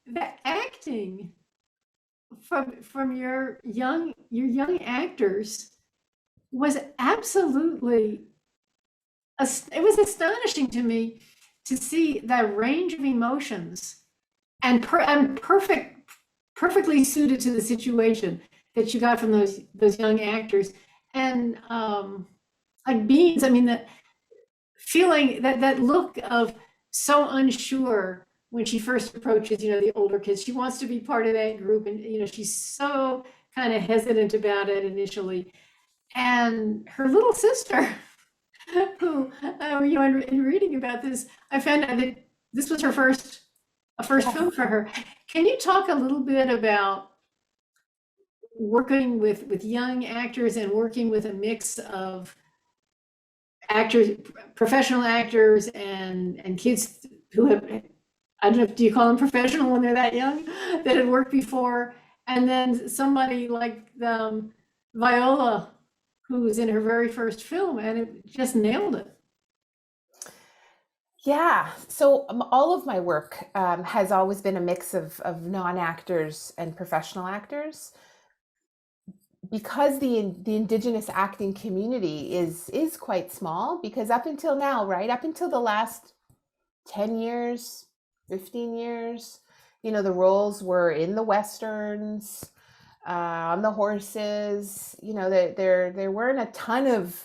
The acting from your young actors was absolutely, it was astonishing to me to see that range of emotions and perfectly suited to the situation that you got from those young actors. And like Beans, I mean, that feeling, that look of so unsure when she first approaches, the older kids. She wants to be part of that group, and she's so kind of hesitant about it initially. And her little sister, who, in reading about this, I found out that this was a first film for her. Can you talk a little bit about working with young actors and working with a mix of actors, professional actors, and kids who have, I don't know, do you call them professional when they're that young, that had worked before, and then somebody like Viola, who was in her very first film, and it just nailed it. Yeah, so all of my work has always been a mix of non-actors and professional actors, because the Indigenous acting community is quite small. Because up until now, right, up until the last 10 years, 15 years, the roles were in the Westerns, on the horses. There weren't a ton of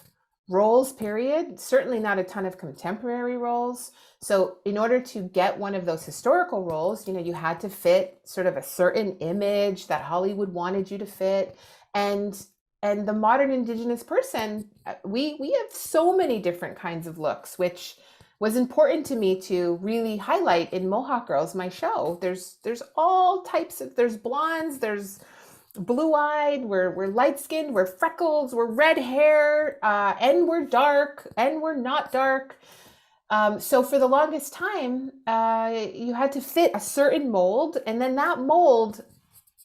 roles, period. Certainly not a ton of contemporary roles. So in order to get one of those historical roles, you had to fit sort of a certain image that Hollywood wanted you to fit. And the modern Indigenous person, we have so many different kinds of looks, which was important to me to really highlight in Mohawk Girls, my show. There's all types of, there's blondes, there's blue-eyed, we're light-skinned, we're freckles, we're red hair, and we're dark, and we're not dark. So for the longest time, you had to fit a certain mold, and then that mold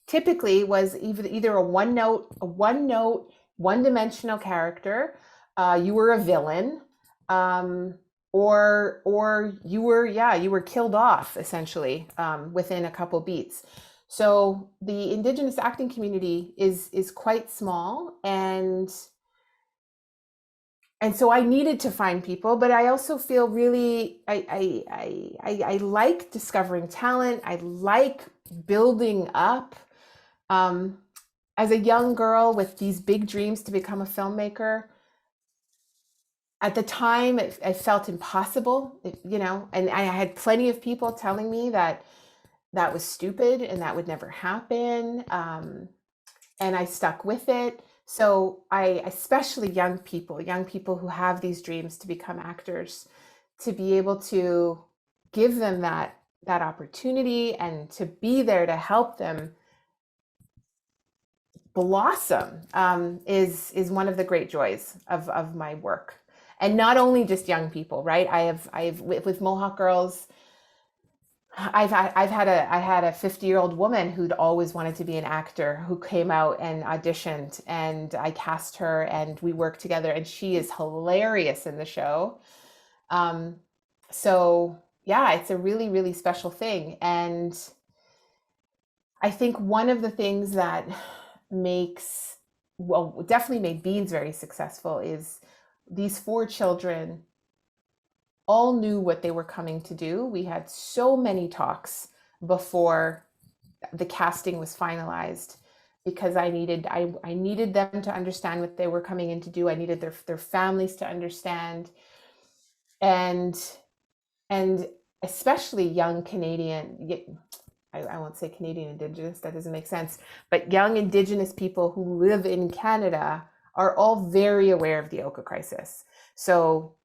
typically was either a one-note, one-dimensional character. You were a villain, or you were killed off essentially within a couple beats. So the Indigenous acting community is quite small, and so I needed to find people, but I also feel really I like discovering talent. I like building up. As a young girl with these big dreams to become a filmmaker, at the time it felt impossible, and I had plenty of people telling me that was stupid and that would never happen. And I stuck with it. So I, especially young people who have these dreams to become actors, to be able to give them that opportunity and to be there to help them blossom is one of the great joys of my work. And not only just young people, right? I've with Mohawk Girls, I had a 50-year-old woman who'd always wanted to be an actor, who came out and auditioned, and I cast her and we worked together, and she is hilarious in the show. So yeah, it's a really, really special thing. And I think one of the things that definitely made Beans very successful is these 4 children all knew what they were coming to do. We had so many talks before the casting was finalized, because I needed them to understand what they were coming in to do. I needed their families to understand, and especially young Canadian, I won't say Canadian Indigenous, that doesn't make sense, but young Indigenous people who live in Canada are all very aware of the Oka crisis. So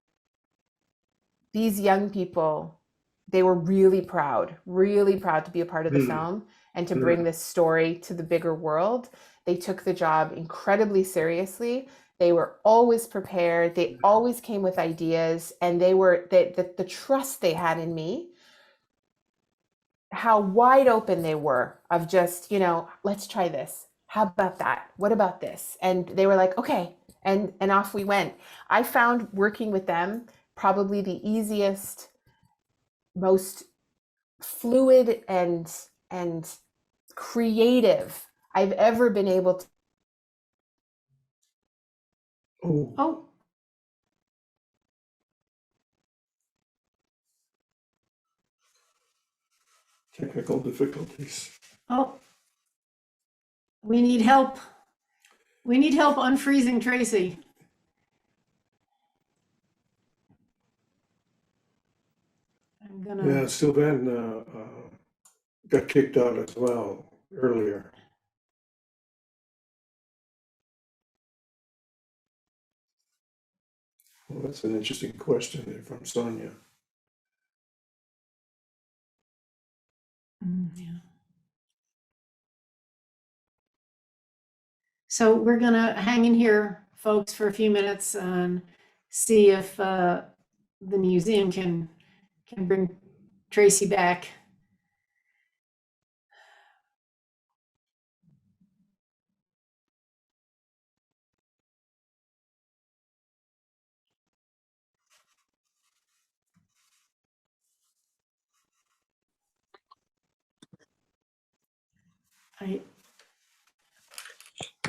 these young people, they were really proud to be a part of the film and to bring this story to the bigger world. They took the job incredibly seriously. They were always prepared. They always came with ideas, and the trust they had in me, how wide open they were of just, let's try this. How about that? What about this? And they were like, okay. And off we went. I found working with them probably the easiest, most fluid and creative I've ever been able to. Oh, Technical difficulties. oh, we need help. We need help unfreezing Tracy. I'm gonna. Yeah, Sylvain got kicked out as well earlier. Well, that's an interesting question there from Sonia. Yeah. So we're gonna hang in here, folks, for a few minutes and see if the museum can bring Tracy back.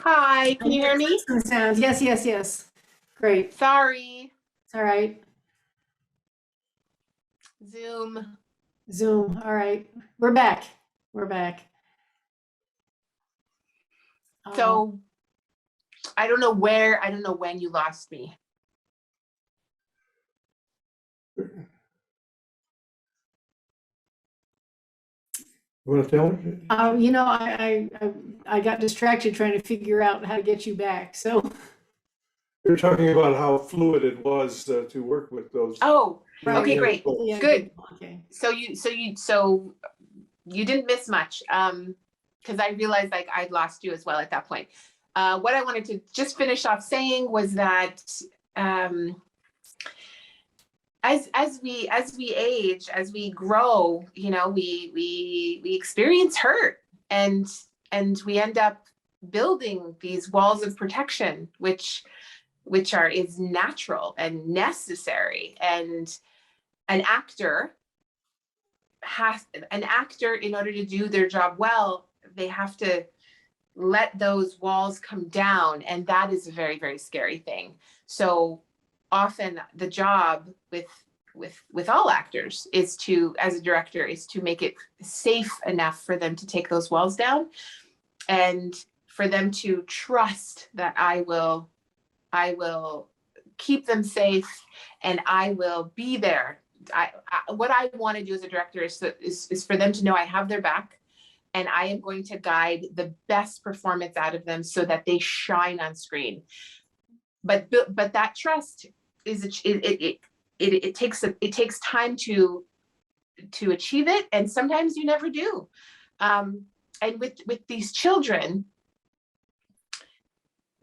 Hi, can you hear me? Sounds. Yes. Great. Sorry. It's all right. Zoom. All right. We're back. So I don't know when you lost me. You want to tell me? I got distracted trying to figure out how to get you back. So You're talking about how fluid it was to work with those. Oh, Right. okay, great. yeah, Good. Okay. So you didn't miss much, because I realized like I'd lost you as well at that point. What I wanted to just finish off saying was that as we age, as we grow, we experience hurt, and we end up building these walls of protection, which is natural and necessary. And an actor, in order to do their job well, they have to let those walls come down, and that is a very, very scary thing. So often the job with all actors is to, as a director, is to make it safe enough for them to take those walls down, and for them to trust that I will keep them safe, and I will be there. What I want to do as a director is for them to know I have their back, and I am going to guide the best performance out of them so that they shine on screen. But that trust it takes time to achieve it, and sometimes you never do. And with these children,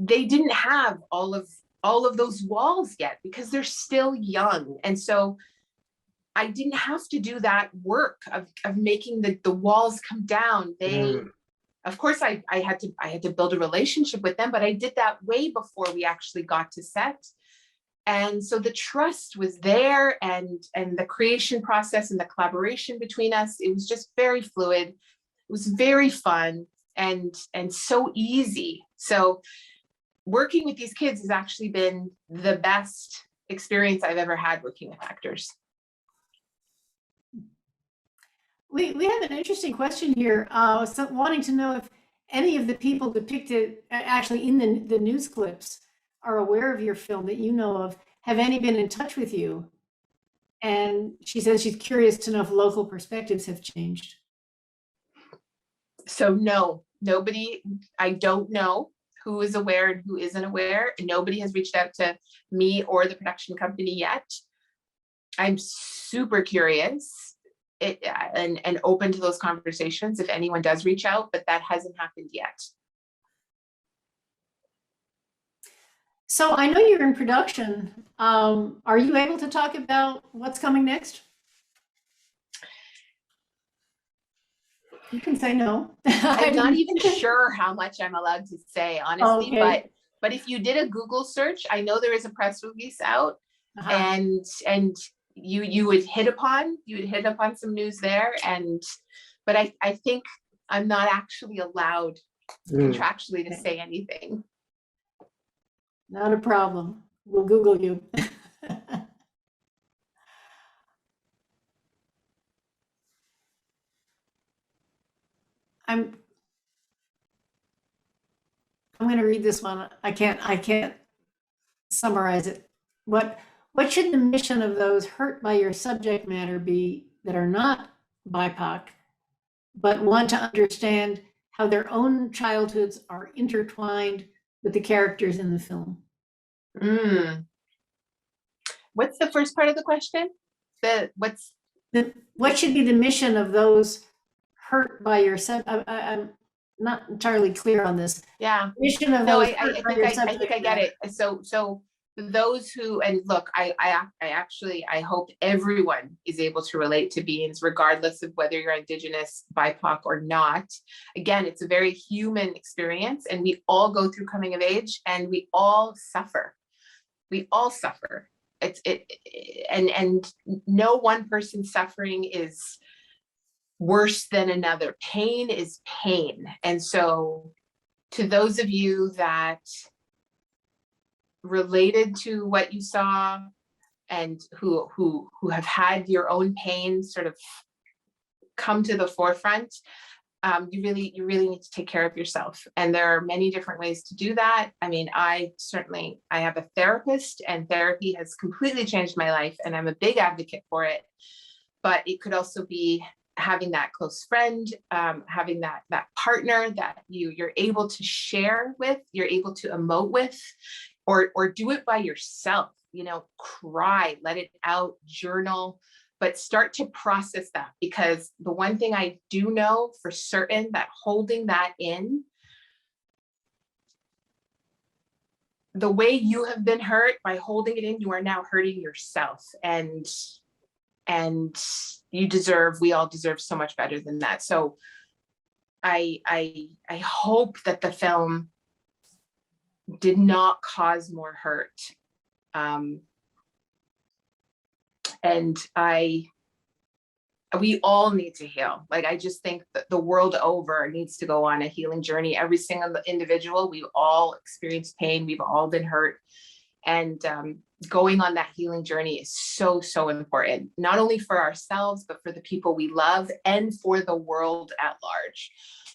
they didn't have all of those walls yet because they're still young, and so I didn't have to do that work of making the walls come down. Of course, I had to build a relationship with them, but I did that way before we actually got to set. And so the trust was there, and the creation process and the collaboration between us, it was just very fluid. It was very fun and so easy. So working with these kids has actually been the best experience I've ever had working with actors. We have an interesting question here. Wanting to know if any of the people depicted actually in the news clips are aware of your film that you know of. Have any been in touch with you? And she says she's curious to know if local perspectives have changed. So no, nobody, I don't know. who is aware and who isn't aware. Nobody has reached out to me or the production company yet. I'm super curious and open to those conversations if anyone does reach out, but that hasn't happened yet. So I know you're in production. Are you able to talk about what's coming next? You can say no. I'm not even sure how much I'm allowed to say, honestly, Okay. but if you did a Google search, I know there is a press release out, and you would hit upon some news there, but I think I'm not actually allowed contractually to say anything. Not a problem. We'll Google you. I'm going to read this one. I can't summarize it. What should the mission of those hurt by your subject matter be that are not BIPOC, but want to understand how their own childhoods are intertwined with the characters in the film? What's the first part of the question? What should be the mission of those hurt by your I'm not entirely clear on this. Yeah. Mission of No, those I think I get it. So those who, and look, I actually hope everyone is able to relate to beings, regardless of whether you're Indigenous, BIPOC or not. Again, it's a very human experience, and we all go through coming of age, and we all suffer. We all suffer. And no one person's suffering is worse than another. Pain is pain. And so to those of you that related to what you saw and who have had your own pain sort of come to the forefront, you really need to take care of yourself. And there are many different ways to do that. I mean, I have a therapist, and therapy has completely changed my life, and I'm a big advocate for it. But it could also be having that close friend, having that partner that you're able to share with, you're able to emote with, or do it by yourself, cry, let it out, journal, but start to process that. Because the one thing I do know for certain, that holding that in, the way you have been hurt by holding it in, you are now hurting yourself. And we all deserve so much better than that. So I hope that the film did not cause more hurt. And we all need to heal. Like, I just think that the world over needs to go on a healing journey. Every single individual, we've all experienced pain. We've all been hurt. And going on that healing journey is so, so important, not only for ourselves, but for the people we love and for the world at large.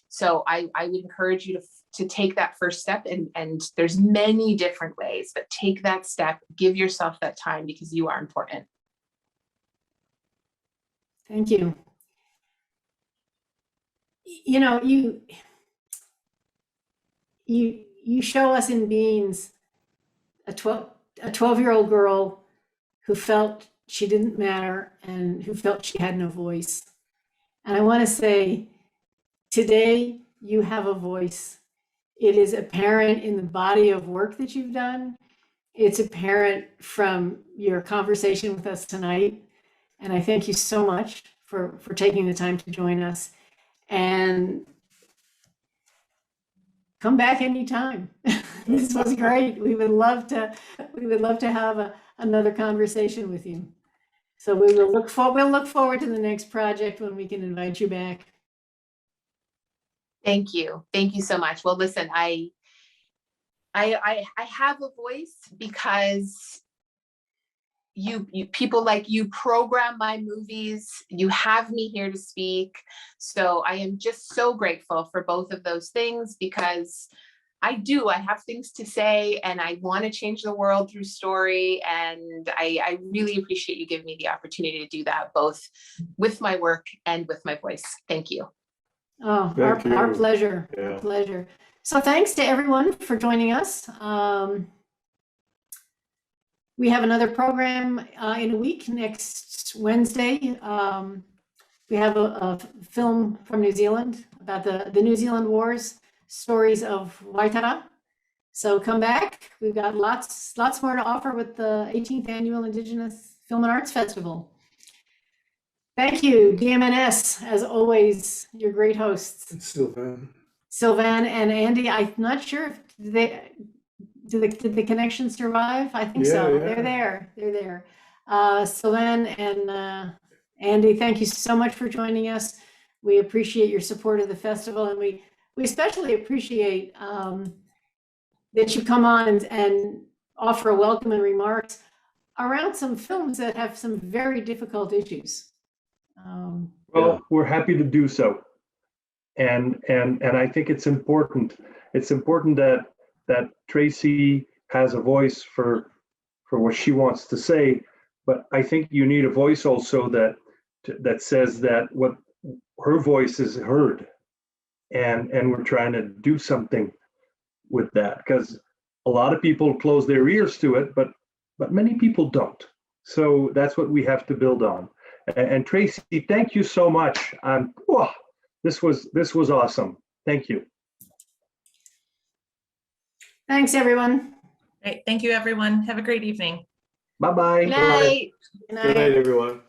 So I would encourage you to take that first step, and there's many different ways, but take that step, give yourself that time, because you are important. Thank you. You show us in Beans a 12-year-old girl who felt she didn't matter and who felt she had no voice. And I want to say, today you have a voice. It is apparent in the body of work that you've done. It's apparent from your conversation with us tonight. And I thank you so much for taking the time to join us. And come back anytime. This was great. We would love to have another conversation with you. So we'll look forward to the next project when we can invite you back. Thank you. Thank you so much. Well, listen, I have a voice because you people like you program my movies. You have me here to speak. So I am just so grateful for both of those things, because I have things to say, and I want to change the world through story. And I really appreciate you giving me the opportunity to do that, both with my work and with my voice. Thank you. Oh, our pleasure. Yeah. Our pleasure. So thanks to everyone for joining us. We have another program in a week, next Wednesday. We have a film from New Zealand about the New Zealand Wars, stories of Waitara. So come back. We've got lots more to offer with the 18th Annual Indigenous Film and Arts Festival. Thank you, DMNS, as always, your great hosts. And Sylvan. Sylvan and Andy, I'm not sure if did the connection survive? I think so. Yeah. They're there. Sylvan and Andy, thank you so much for joining us. We appreciate your support of the festival, and we especially appreciate that you come on and offer a welcome and remarks around some films that have some very difficult issues. Well, we're happy to do so. And I think it's important. It's important that Tracy has a voice for what she wants to say, but I think you need a voice also that says that what her voice is heard, and we're trying to do something with that, because a lot of people close their ears to it, but many people don't. So that's what we have to build on. And Tracy, thank you so much. This was awesome. Thank you. Thanks, everyone. Great. Thank you, everyone. Have a great evening. Bye-bye. Good night. Good night, everyone.